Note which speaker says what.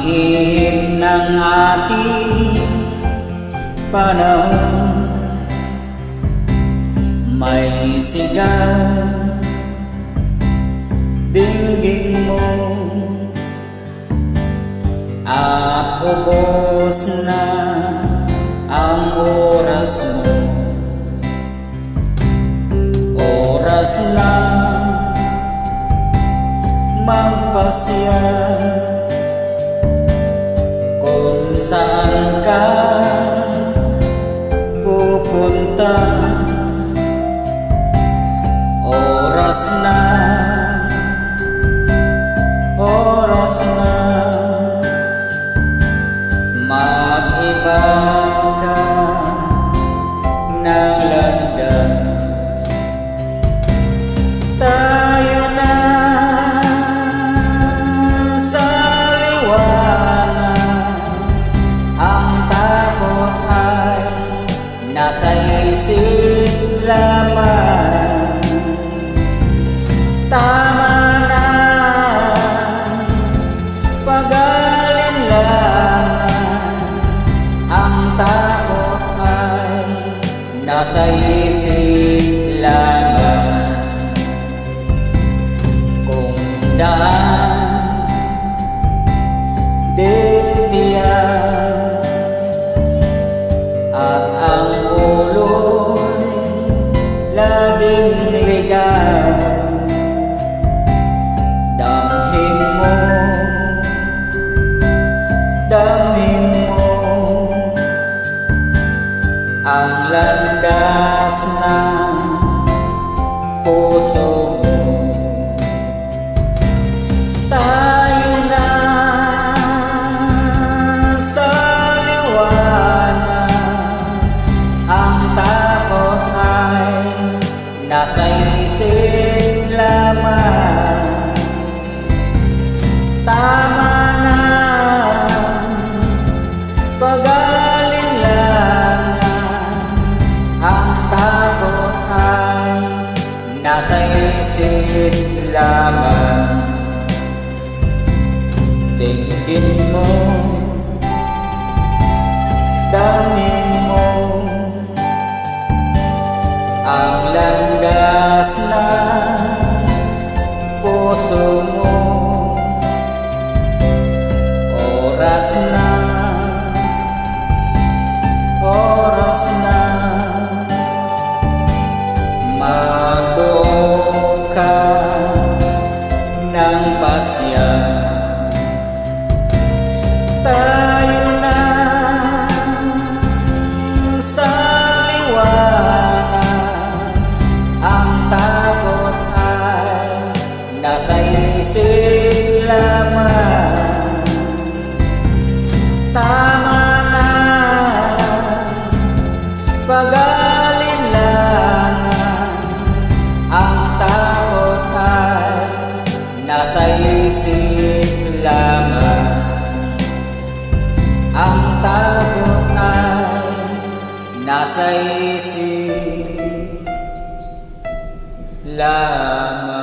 Speaker 1: ihip ng ating panahon. May sigaw dinggin mo at ubos na ang oras mo. Oras na magpasya kung saan ka pupunta. Oras na, oras na mag-ibang ka ng landas. Tayo na sa liwanag, ang takot ay nasa isip lamang. Tama na pag-alinlangan, ang takot ay nasa isip lamang. Kung daan ditiyak at ang ulo'y laging ligaw, damhin mo ang landas ng puso mo. Tayo na sa liwanag, ang takot ay nasa isip lamang. Tama na pag-alinlangan, ang takot ay nasa isip lamang. Dinggin mo, damhin mo ang landas ng puso mo. Oras na, oras na magbuo ka ng pasya. Tayo na sa liwanag, ang takot ay nasa isip lamang. Tama na pag-alinlangan, ang takot ay nasa isip lamang. Ang takot ay nasa isip lamang.